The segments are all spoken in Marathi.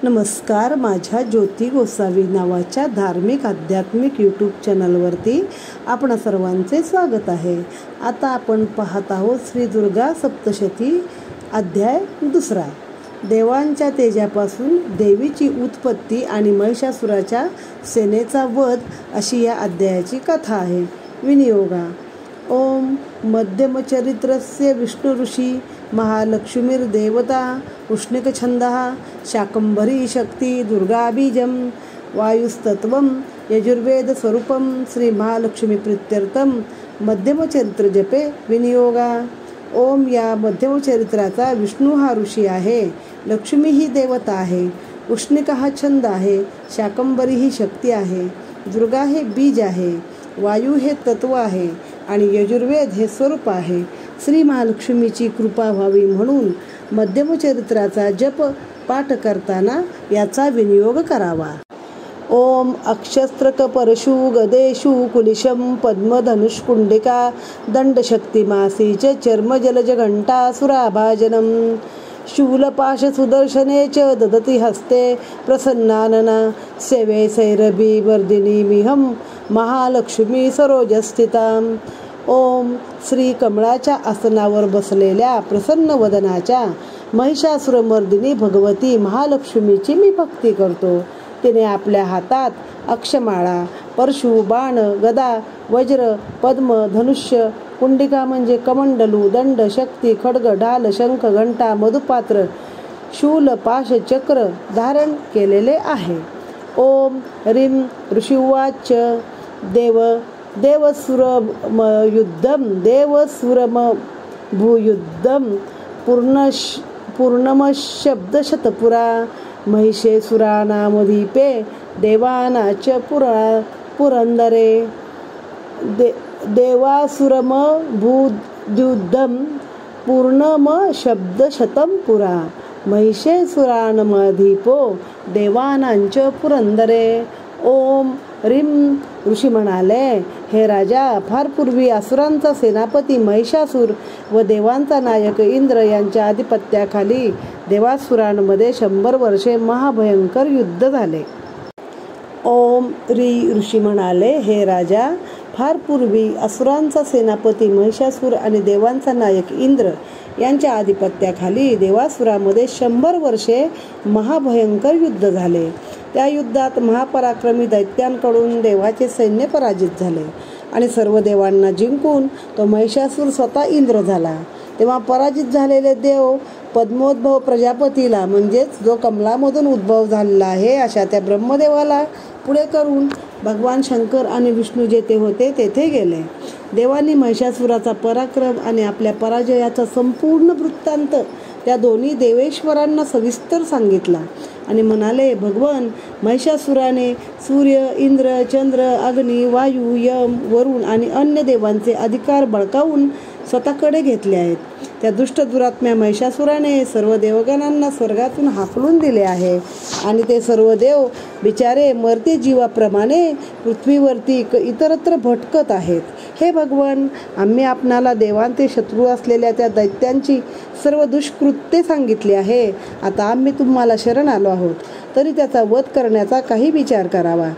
नमस्कार. माझ्या ज्योती गोसावी नावाच्या धार्मिक आध्यात्मिक यूट्यूब चॅनलवरती आपण सर्वांचे स्वागत आहे. आता आपण पाहत आहोत श्री दुर्गा सप्तशती अध्याय 2. देवांच्या तेजापासून देवीची उत्पत्ती आणि महिषासुराच्या सेनेचा वध अशी या अध्यायाची कथा आहे. विनियोगा. ओम मध्यमचरित्रस्य विष्णु ऋषी महालक्ष्मीर्देवता उष्णिकछन्दः शाकंभरी शक्ती दुर्गाबीजं वायुस्तत्वं यजुर्वेदस्वरूपं श्री महालक्ष्मी प्रीत्यर्थं मध्यमचरित्र जपे. विनियोगा. ओम या मध्यमचरित्राचा विष्णू हा ऋषी आहे, लक्ष्मी ही देवता आहे, उष्णिक हा छंद आहे, शाकंभरी ही शक्ती आहे, दुर्गा हे बीज आहे, वायू हे तत्व आहे आणि यजुर्वेद हे स्वरूप आहे. श्री महालक्ष्मीची कृपा व्हावी म्हणून मध्यमचरित्राचा जप पाठ करताना याचा विनियोग करावा. ओम अक्षस्त्रक परशु गदेशु कुलिशम पद्मधनुष्कुंडिका दंडशक्तिमासी च चर्मजलज घंटा सुराभाजनम शूलपाश सुदर्शने च ददति हस्ते प्रसन्नानना सेवे सैरभी वर्धिनी मिहम महालक्ष्मी सरोजस्थिताम. ओम श्री कमळाच्या आसनावर बसलेल्या प्रसन्न वदनाच्या महिषासुरमर्दिनी भगवती महालक्ष्मीची मी भक्ती करतो. तिने आपल्या हातात अक्षमाळा, परशु, बाण, गदा, वज्र, पद्म, धनुष्य, कुंडिका म्हणजे कमंडलू, दंड, शक्ती, खड्ग, ढाल, शंख, घंटा, मधुपात्र, शूल, पाश, चक्र धारण केलेले आहे. ओम ह्रीं ऋषिवाच देवसुरमयुद्धं भूयुद्धं पूर्णमशब्दशतपुरा महिषेसुराणामधीपे देवानाच पुरंदरे देवासुरमभूयुद्धं पूर्णमशब्दशतं पुरा महिषेसुराणमधीपो देवानांच पुरंदरे. ओम ह्रीं ऋषी म्हणाले, हे राजा, फार पूर्वी असुरांचा सेनापती महिषासूर व देवांचा नायक इंद्र यांच्या आधिपत्याखाली देवासुरांमध्ये 100 वर्षे महाभयंकर युद्ध झाले. ओम ह्री ऋषी म्हणाले, हे राजा, फार पूर्वी असुरांचा सेनापती महिषासूर आणि देवांचा नायक इंद्र यांच्या आधिपत्याखाली देवासुरामध्ये 100 वर्षे महाभयंकर युद्ध झाले. त्या युद्धात महापराक्रमी दैत्यांकडून देवाचे सैन्य पराजित झाले आणि सर्व देवांना जिंकून तो महिषासूर स्वतः इंद्र झाला. तेव्हा पराजित झालेले देव पद्मोद्भव प्रजापतीला, म्हणजेच जो कमलामधून उद्भव झालेला आहे अशा त्या ब्रह्मदेवाला पुढे करून भगवान शंकर आणि विष्णू जेथे होते तेथे गेले. देवांनी महिषासुराचा पराक्रम आणि आपल्या पराजयाचा संपूर्ण वृत्तांत त्या दोन्ही देवेश्वरांना सविस्तर सांगितला आणि म्हणाले, भगवान, महिषासुराने सूर्य, इंद्र, चंद्र, अग्नी, वायू, यम, वरुण आणि अन्य देवांचे अधिकार बळकावून स्वतःकडे घेतले आहेत. त्या दुष्ट दुरात्म्या महिषासुराने सर्व देवगणांना स्वर्गातून हाकलून दिले आहे आणि ते सर्व देव बिचारे मरते जीवाप्रमाणे पृथ्वीवरती इतरत्र भटकत आहेत. हे भगवान, आम्ही आपणाला देवांचे शत्रू असलेल्या त्या दैत्यांची सर्व दुष्कृत्ये सांगितली आहे. आता आम्ही तुम्हाला शरण आलो आहोत, तरी त्याचा वध करण्याचा काही विचार करावा.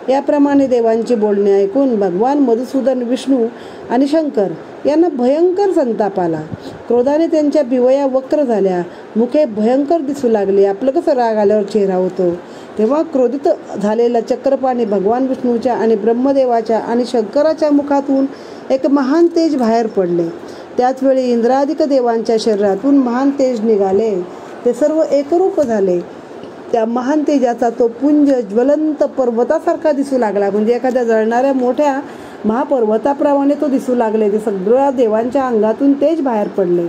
याप्रमाणे देवांची बोलणे ऐकून भगवान मधुसूदन, विष्णू आणि शंकर यांना भयंकर संताप आला. क्रोधाने त्यांच्या बिवया वक्र झाल्या, मुखे भयंकर दिसू लागली. आपलं कसं राग आल्यावर चेहरा होतो, तेव्हा क्रोधित झालेल्या चक्रपाणी भगवान विष्णूच्या आणि ब्रह्मदेवाच्या आणि शंकराच्या मुखातून एक महान तेज बाहेर पडले. त्याचवेळी इंद्रादिक देवांच्या शरीरातून महान तेज निघाले. ते सर्व एकरूप झाले. त्या महान तेजाचा तो पुंज ज्वलंत पर्वतासारखा दिसू लागला, म्हणजे एखाद्या जळणाऱ्या मोठ्या महापर्वताप्रमाणे तो दिसू लागले. ते सगळ्या देवांच्या अंगातून तेज बाहेर पडले.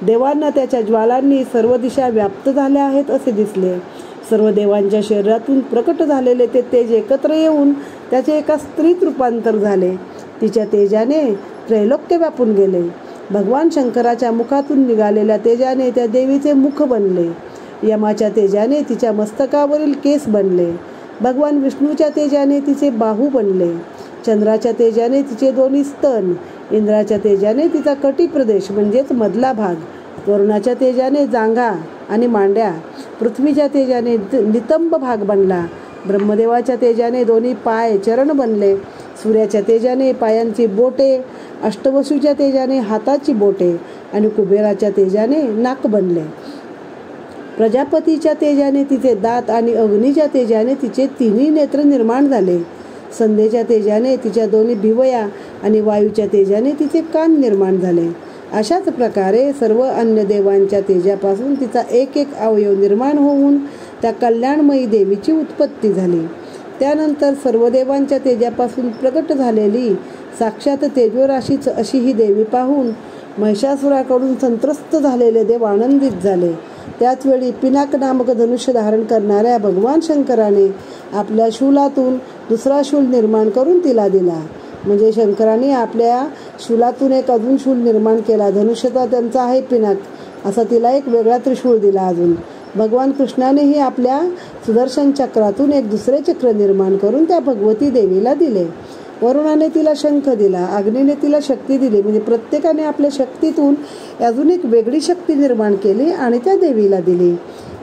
देवांना त्याच्या ज्वालांनी सर्व दिशा व्याप्त झाल्या आहेत असे दिसले. सर्व देवांच्या शरीरातून प्रकट झालेले ते तेज एकत्र येऊन त्याचे एका स्त्रीत रूपांतर झाले. तिच्या तेजाने त्रैलोक्य व्यापून गेले. भगवान शंकराच्या मुखातून निघालेल्या तेजाने त्या देवीचे मुख बनले. यमाच्या तेजाने तिच्या मस्तकावरील केस बनले. भगवान विष्णूच्या तेजाने तिचे बाहू बनले. चंद्राच्या तेजाने तिचे दोन्ही स्तन, इंद्राच्या तेजाने तिचा कटी प्रदेश म्हणजेच मधला भाग, वरुणाच्या तेजाने जांघा आणि मांड्या, पृथ्वीच्या तेजाने नितंब भाग बनला. ब्रह्मदेवाच्या तेजाने दोन्ही पाय चरण बनले. सूर्याच्या तेजाने पायांची बोटे, अष्टवसूच्या तेजाने हाताची बोटे आणि कुबेराच्या तेजाने नाक बनले. प्रजापतीच्या तेजाने तिचे दात आणि अग्नीच्या तेजाने तिचे तिन्ही नेत्र निर्माण झाले. संध्येच्या तेजाने तिच्या दोन्ही भिवया आणि वायूच्या तेजाने तिचे कान निर्माण झाले. अशाच प्रकारे सर्व अन्य देवांच्या तेजापासून तिचा एक एक अवयव निर्माण होऊन त्या कल्याणमयी देवीची उत्पत्ती झाली. त्यानंतर सर्व देवांच्या तेजापासून प्रकट झालेली साक्षात तेजोराशीच अशी ही देवी पाहून महिषासुराकडून संत्रस्त झालेले देव आनंदित झाले. त्याचवेळी पिनाक नामक धनुष्य धारण करणाऱ्या भगवान शंकराने आपल्या शूलातून दुसरा शूल निर्माण करून तिला दिला. म्हणजे शंकराने आपल्या शूलातून एक अजून शूल निर्माण केला. धनुष्यता त्यांचा आहे पिनाक, असा तिला एक वेगळा त्रिशूळ दिला. अजून भगवान कृष्णानेही आपल्या सुदर्शन चक्रातून एक दुसरे चक्र निर्माण करून त्या भगवती देवीला दिले. वरुणाने तिला शंख दिला. अग्नीने तिला शक्ती दिली. म्हणजे प्रत्येकाने आपल्या शक्तीतून अजून एक वेगळी शक्ती निर्माण केली आणि त्या देवीला दिली.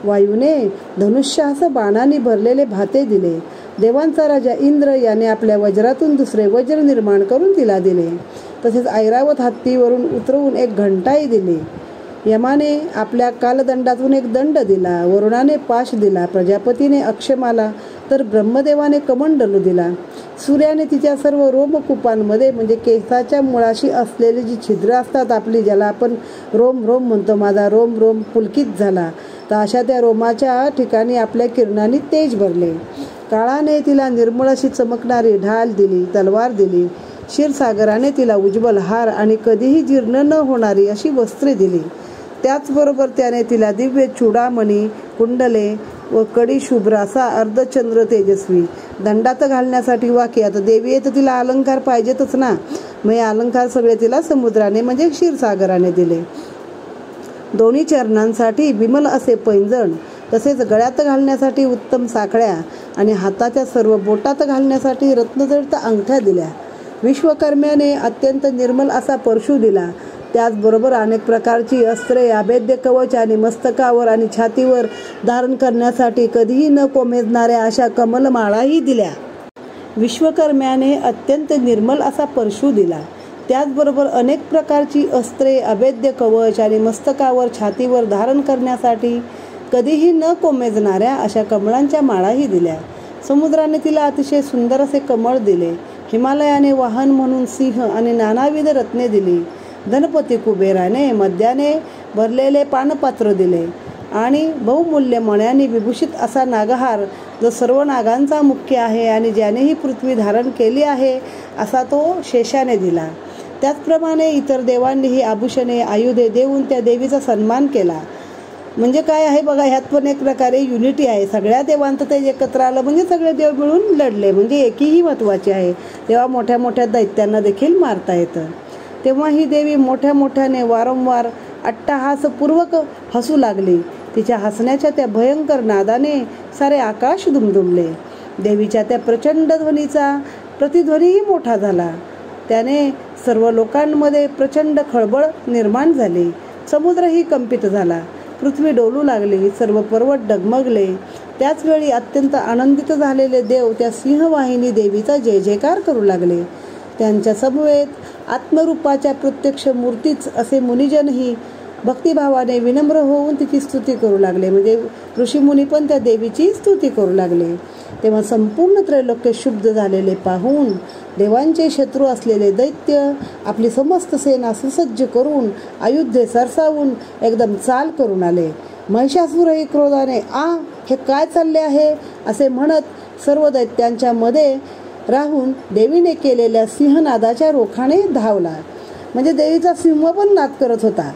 वायूने धनुष्यास बाणाने भरलेले भाते दिले. देवांचा राजा इंद्र याने आपल्या वज्रातून दुसरे वज्र निर्माण करून तिला दिले. तसेच ऐरावत हत्तीवरून उतरवून एक घंटाही दिली. यमाने आपल्या कालदंडातून एक दंड दिला. वरुणाने पाश दिला. प्रजापतीने अक्षमाला तर ब्रह्मदेवाने कमंडलू दिला. सूर्याने तिच्या सर्व रोमकूपांमध्ये म्हणजे केसाच्या मुळाशी असलेली जी छिद्र असतात आपली, ज्याला आपण रोम रोम म्हणतो, माझा रोम रोम पुलकित झाला, तर अशा त्या रोमाच्या ठिकाणी आपल्या किरणांनी तेज भरले. काळाने तिला निर्मळ अशी चमकणारी ढाल दिली, तलवार दिली. क्षीरसागराने तिला उज्ज्वल हार आणि कधीही जीर्ण न होणारी अशी वस्त्रे दिली. त्याचबरोबर त्याने तिला दिव्य चूडामणी, कुंडले व कडी शुभ्र असा अर्धचंद्र तेजस्वी दंडात घालण्यासाठी वाक्य. आता देवी आहे तर तिला अलंकार पाहिजेतच ना, मग हे अलंकार सगळे तिला समुद्राने म्हणजे क्षीरसागराने दिले. दोन्ही चरणांसाठी विमल असे पैंजण, तसेच गळ्यात घालण्यासाठी उत्तम साखळ्या आणि हाताच्या सर्व बोटात घालण्यासाठी रत्नजडित अंगठ्या दिल्या. विश्वकर्म्याने अत्यंत निर्मल असा परशु दिला. त्याचबरोबर अनेक प्रकारची अस्त्रे, अभेद्य कवच आणि मस्तकावर आणि छातीवर धारण करण्यासाठी कधीही न कोमेजणाऱ्या अशा कमलमाळाही दिल्या. विश्वकर्म्याने अत्यंत निर्मल असा परशु दिला. त्याचबरोबर अनेक प्रकारची अस्त्रे, अभेद्य कवच आणि मस्तकावर छातीवर धारण करण्यासाठी कधीही न कोमेजणाऱ्या अशा कमळांच्या माळाही दिल्या. समुद्राने तिला अतिशय सुंदर असे कमळ दिले. हिमालयाने वाहन म्हणून सिंह आणि नानाविध रत्ने दिली. धनपती कुबेराने मद्याने भरलेले पानपात्र दिले आणि बहुमूल्य मण्यांनी विभूषित असा नागहार, जो सर्व नागांचा मुख्य आहे आणि ज्याने ही पृथ्वी धारण केली आहे, असा तो शेषाने दिला. त्याचप्रमाणे इतर देवांनीही आभूषणे, आयुधे देऊन त्या देवीचा सन्मान केला. म्हणजे काय आहे बघा, ह्यात पण एक प्रकारे युनिटी आहे. सगळ्या देवांचं ते एकत्र आलं म्हणजे सगळे देव मिळून लढले, म्हणजे एकीही महत्त्वाची आहे. तेव्हा मोठ्या मोठ्या दैत्यांना देखील मारता येतं. तेव्हा ही देवी मोठ्या मोठ्याने वारंवार अट्टहासपूर्वक हसू लागली. तिच्या हसण्याच्या त्या भयंकर नादाने सारे आकाश दुमदुमले. देवीच्या त्या प्रचंड ध्वनीचा प्रतिध्वनीही मोठा झाला. त्याने सर्व लोकांमध्ये प्रचंड खळबळ निर्माण झाली. समुद्रही कंपित झाला. पृथ्वी डोलू लागली. सर्व पर्वत डगमगले. त्याचवेळी अत्यंत आनंदित झालेले देव त्या सिंहवाहिनी देवीचा जय जयकार करू लागले. त्यांच्या समवेत आत्मरूपाच्या प्रत्यक्ष मूर्तीच असे मुनिजनही भक्तिभावाने विनम्र होऊन तिची स्तुती करू लागले. म्हणजे ऋषीमुनी पण त्या देवीची स्तुती करू लागले. तेव्हा संपूर्ण त्रैलोक्य शुद्ध झालेले पाहून देवांचे शत्रू असलेले दैत्य आपली समस्त सेना सुसज्ज करून अयोध्ये सरसावून एकदम चाल करून आले. महिषासुरही क्रोधाने हे काय चालले आहे असे म्हणत सर्व दैत्यांच्या मध्ये राहून देवीने केलेल्या सिंहनादाच्या रोखाने धावला. म्हणजे देवीचा सिंह पण नाद करत होता.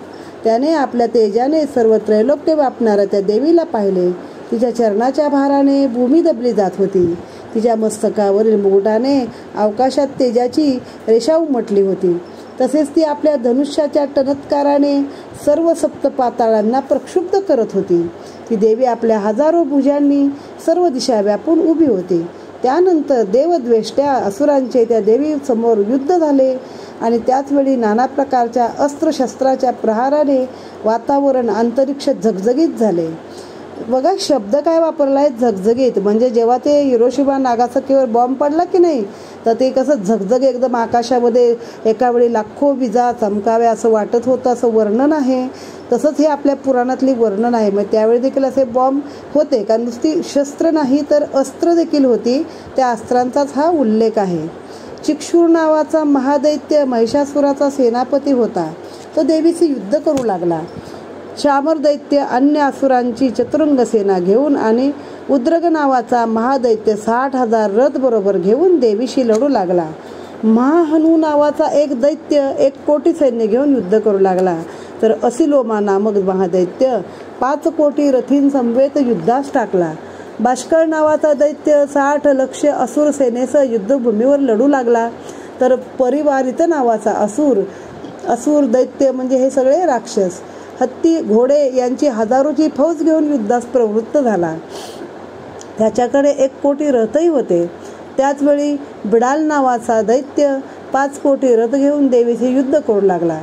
त्याने आपल्या तेजाने सर्व त्रैलोक्य व्यापणाऱ्या त्या देवीला पाहिले. तिच्या चरणाच्या भाराने भूमी दबली जात होती. तिच्या मस्तकावरील मुकुटाने अवकाशात तेजाची रेषा उमटली होती. तसेच ती आपल्या धनुष्याच्या टनत्काराने सर्व सप्तपाताळांना प्रक्षुब्ध करत होती. ती देवी आपल्या हजारो भुजांनी सर्व दिशा व्यापून उभी होती. त्यानंतर देवद्वेष्ट्या असुरांचे त्या देवी समोर युद्ध झाले आणि त्याचवेळी नाना प्रकारच्या अस्त्रशस्त्राच्या प्रहाराने वातावरण अंतरिक्ष झगझगीत झाले. बघा शब्द काय वापरला आहे, झगझगीत. म्हणजे जेव्हा ते हिरोशिमा नागासाकीवर बॉम्ब पडला की नाही, तर ते कसं झगझग एकदम आकाशामध्ये एका वेळी लाखो विजा चमकाव्या असं वाटत होतं, असं वर्णन आहे. तसंच हे आपल्या पुराणातली वर्णन आहे. मग त्यावेळी देखील असे बॉम्ब होते, कारण नुसती शस्त्र नाही तर अस्त्र देखील होती. त्या अस्त्रांचाच हा उल्लेख आहे. चिक्षुर नावाचा महादैत्य महिषासुराचा सेनापती होता. तो देवीचे युद्ध करू लागला. शामर दैत्य अन्य असुरांची चतुरंग सेना घेऊन आणि उद्रग नावाचा महादैत्य 60,000 रथ बरोबर घेऊन देवीशी लढू लागला. महाहनू नावाचा एक दैत्य 1 कोटी सैन्य घेऊन युद्ध करू लागला. तर असिलोमा नामक महादैत्य 5 कोटी रथींसमवेत युद्धास टाकला. बाष्कळ नावाचा दैत्य 60 लक्ष असुर सेनेसह युद्धभूमीवर लढू लागला. तर परिवारित नावाचा असुर दैत्य म्हणजे हे सगळे राक्षस हत्ती घोडे यांची हजारोची फौज घेऊन युद्धास प्रवृत्त झाला. त्याच्याकडे 1 कोटी रथही होते. त्याचवेळी बिडाल नावाचा दैत्य 5 कोटी रथ घेऊन देवीचे युद्ध करू लागला.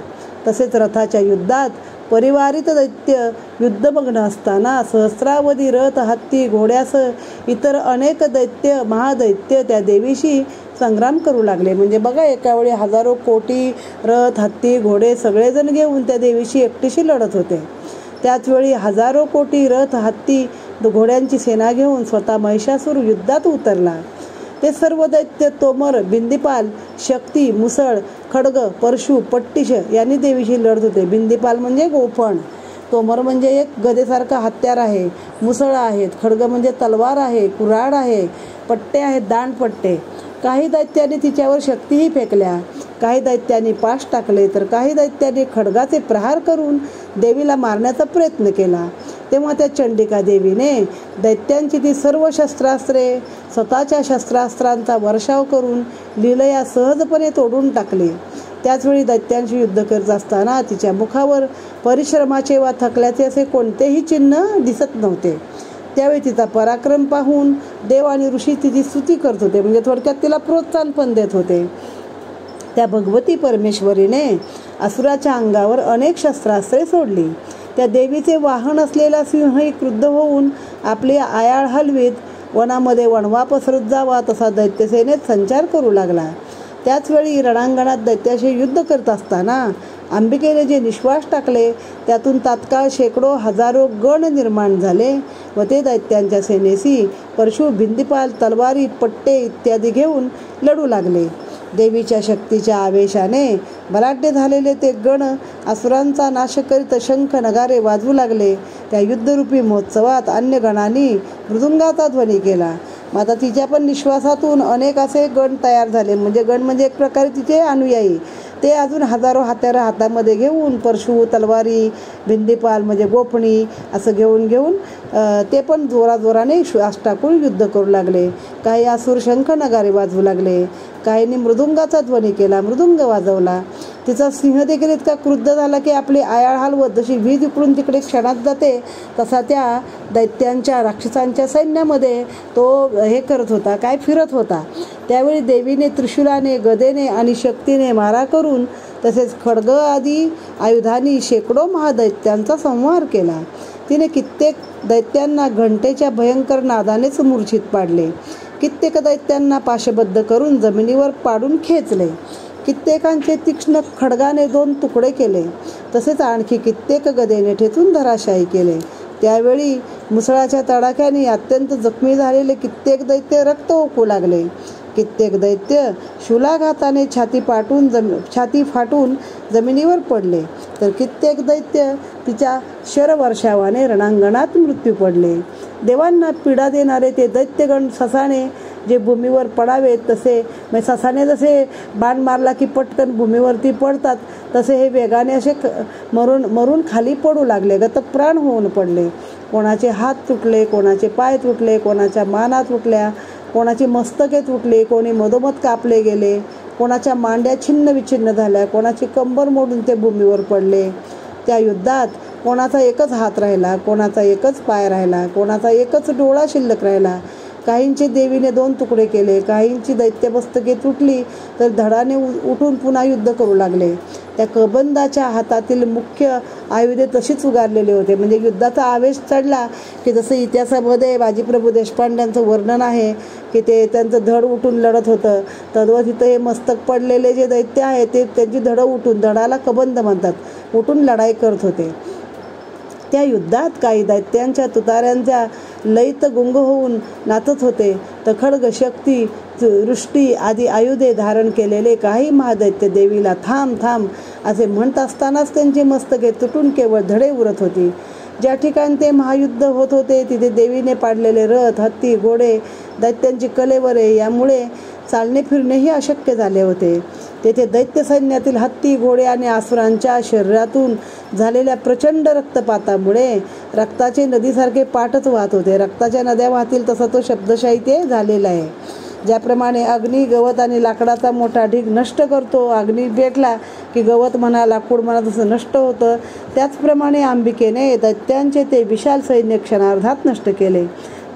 तसेच रथाच्या युद्धात परिवारित दैत्य युद्धमग्न असताना सहस्रावधी रथ हत्ती घोड्यासह इतर अनेक दैत्य महादैत्य त्या देवीशी संग्राम करू लागले. म्हणजे बघा एकावेळी हजारो कोटी रथ हत्ती घोडे सगळेजण घेऊन त्या देवीशी एकटीशी लढत होते. त्याचवेळी हजारो कोटी रथ हत्ती घोड्यांची सेना घेऊन स्वतः महिषासूर युद्धात उतरला. ते सर्व दैत्य तोमर बिंदीपाल शक्ती मुसळ खड्ग परशु पट्टिश यांनी देवीशी लढत होते. बिंदीपाल म्हणजे गोफण, तोमर म्हणजे एक गदेसारखा हत्यार आहे, मुसळ आहेत, खड्ग म्हणजे तलवार आहे, कुऱ्हाड आहे, पट्टे आहेत दांडपट्टे. काही दैत्यांनी तिच्यावर शक्तीही फेकल्या, काही दैत्यांनी पाश टाकले, तर काही दैत्यांनी खड्गाचे प्रहार करून देवीला मारण्याचा प्रयत्न केला. तेव्हा त्या चंडिका देवीने दैत्यांची ती सर्व शस्त्रास्त्रे स्वतःच्या शस्त्रास्त्रांचा वर्षाव करून लीलया सहजपणे तोडून टाकली. त्याचवेळी दैत्यांशी युद्ध करत असताना तिच्या मुखावर परिश्रमाचे वा थकल्याचे असे कोणतेही चिन्ह दिसत नव्हते. त्यावेळी तिचा पराक्रम पाहून देव आणि ऋषी तिची स्तुती करत होते, म्हणजे थोडक्यात तिला प्रोत्साहन पण देत होते. त्या भगवती परमेश्वरीने असुराच्या अंगावर अनेक शस्त्रास्त्रे सोडली. त्या देवीचे वाहन असलेला सिंहही क्रुद्ध होऊन आपली आयाळ हलवीत वनामध्ये वणवा पसरत जावा तसा दैत्यसेनेत संचार करू लागला. त्याचवेळी रणांगणात दैत्याशी युद्ध करत असताना अंबिकेने जे निश्वास टाकले त्यातून तात्काळ शेकडो हजारो गण निर्माण झाले व ते दैत्यांच्या सेनेशी परशु भिंदीपाल तलवारी पट्टे इत्यादी घेऊन लढू लागले. देवीच्या शक्तीच्या आवेशाने बलाढ्य झालेले ते गण असुरांचा नाश करीत शंख नगारे वाजवू लागले. त्या युद्धरूपी महोत्सवात अन्य गणांनी मृदुंगाचा ध्वनी केला. मग आता तिच्या पण निश्वासातून अनेक असे गण तयार झाले. म्हणजे गण म्हणजे एक प्रकारे तिचे अनुयायी. ते अजून हजारो हत्यारं हातामध्ये घेऊन परशु तलवारी भिंदीपाल म्हणजे गोफणी असं घेऊन ते पण जोराजोराने श्वास टाकून युद्ध करू लागले. काही असुर शंख नगारे वाजवू लागले, काहींनी मृदुंगाचा ध्वनी केला, मृदुंग वाजवला. तिचा सिंह देखील इतका क्रुद्ध झाला की आपली आयाळ हलवत जशी वीज इकडून तिकडे क्षणात जाते तसा त्या दैत्यांच्या राक्षसांच्या सैन्यामध्ये तो हे करत होता, काय फिरत होता. त्यावेळी देवीने त्रिशूलाने गदेने आणि शक्तीने मारा करून तसेच खड्ग आदी आयुधांनी शेकडो महादैत्यांचा संहार केला. तिने कित्येक दैत्यांना घंटेच्या भयंकर नादानेच मूर्छित पाडले. कित्येक दैत्यांना पाशबद्ध करून जमिनीवर पाडून खेचले. कित्येकांचे तीक्ष्ण खड्गाने 2 तुकडे केले. तसेच आणखी कित्येक गदेने ठेचून धराशायी केले. त्यावेळी मुसळाच्या तडाख्याने अत्यंत जखमी झालेले कित्येक दैत्य रक्त ओकू लागले. कित्येक दैत्य शूलाघाताने छाती फाटून जमिनीवर पडले, तर कित्येक दैत्य तिच्या शरवर्षावाने रणांगणात मृत्यू पडले. देवांना पीडा देणारे ते दैत्यगण ससाणे जे भूमीवर पडावेत तसे ससाने जसे बाण मारला की पटकन भूमीवरती पडतात तसे हे वेगाने असे मरून खाली पडू लागले, गतप्राण होऊन पडले. कोणाचे हात तुटले, कोणाचे पाय तुटले, कोणाच्या माना तुटल्या, कोणाची मस्तके तुटली, कोणी मधोमध कापले गेले, कोणाच्या मांड्या छिन्न विछिन्न झाल्या, कोणाची कंबर मोडून ते भूमीवर पडले. त्या युद्धात कोणाचा एकच हात राहिला, कोणाचा एकच पाय राहिला, कोणाचा एकच डोळा शिल्लक राहिला, काहींचे देवीने 2 तुकडे केले, काहींची दैत्यमस्तके तुटली तर धडाने उठून पुन्हा युद्ध करू लागले. त्या कबंदाच्या हातातील मुख्य आयुधे तशीच उगारलेले होते. म्हणजे युद्धाचा आवेश चढला की जसं इतिहासामध्ये बाजीप्रभू देशपांड्यांचं वर्णन आहे की ते त्यांचं धड उठून लढत होतं, तद्वत इथं हे मस्तक पडलेले जे दैत्य आहे ते त्यांची धडं उठून, धडाला कबंद म्हणतात, उठून लढाई करत होते. त्या युद्धात काही दैत्यांच्या तुतार्यांच्या लयीत गुंग होऊन नाचत होते. तर खड्ग, शक्ती, वृष्टी आदी आयुधे धारण केलेले काही महादैत्य देवीला थांब थांब असे म्हणत असतानाच त्यांची मस्तके तुटून केवळ धडे उरत होती. ज्या ठिकाणी ते महायुद्ध होत होते तिथे देवीने पाडलेले रथ, हत्ती, घोडे, दैत्यांची कलेवरे यामुळे चालणे फिरणेही अशक्य झाले होते. तेथे दैत्य सैन्यातील हत्ती, घोडे आणि आसुरांच्या शरीरातून झालेल्या प्रचंड रक्तपातामुळे रक्ताचे नदीसारखे पाठच वाहत होते. रक्ताच्या नद्या वाहतील तसा तो शब्दशाही ते झालेला आहे. ज्याप्रमाणे अग्नी गवत आणि लाकडाचा मोठा ढीग नष्ट करतो, अग्नी पेटला की गवत म्हणा, लाकूड म्हणा तसं नष्ट होतं, त्याचप्रमाणे अंबिकेने दैत्यांचे ते विशाल सैन्य क्षणार्धात नष्ट केले.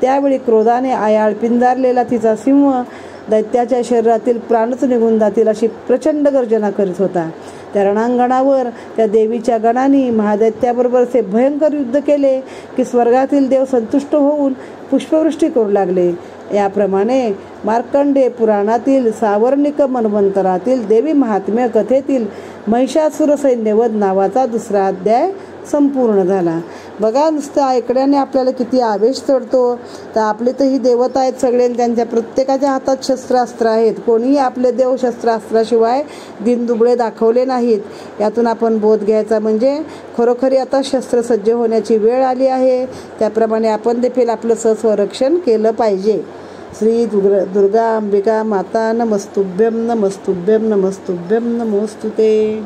त्यावेळी क्रोधाने आयाळ पिंजारलेला तिचा सिंह दैत्याच्या शरीरातील प्राणच निघून जातील अशी प्रचंड गर्जना करीत होता. त्या रणांगणावर त्या देवीच्या गणांनी महादैत्याबरोबर असे भयंकर युद्ध केले की स्वर्गातील देव संतुष्ट होऊन पुष्पवृष्टी करू लागले. याप्रमाणे मार्कंडेय पुराणातील सावर्णिक मन्वंतरातील देवी महात्म्य कथेतील महिषासुर सैन्यवध नावाचा 2रा अध्याय संपूर्ण झाला. बघा, नुसतं ऐकण्याने आपल्याला किती आवेश चढतो. तर आपले तर ही देवता आहेत सगळे, त्यांच्या प्रत्येकाच्या हातात शस्त्रास्त्र आहेत. कोणीही आपले देव शस्त्रास्त्राशिवाय दिनदुबळे दाखवले नाहीत. यातून आपण बोध घ्यायचा म्हणजे खरोखरी आता शस्त्रसज्ज होण्याची वेळ आली आहे. त्याप्रमाणे आपण देखील आपलं स्वरक्षण केलं पाहिजे. श्री दुर्गा अंबिका माता नमस्तुभ्यं नमस्तुभ्यं नमस्तुभ्यं नमोस्तुते.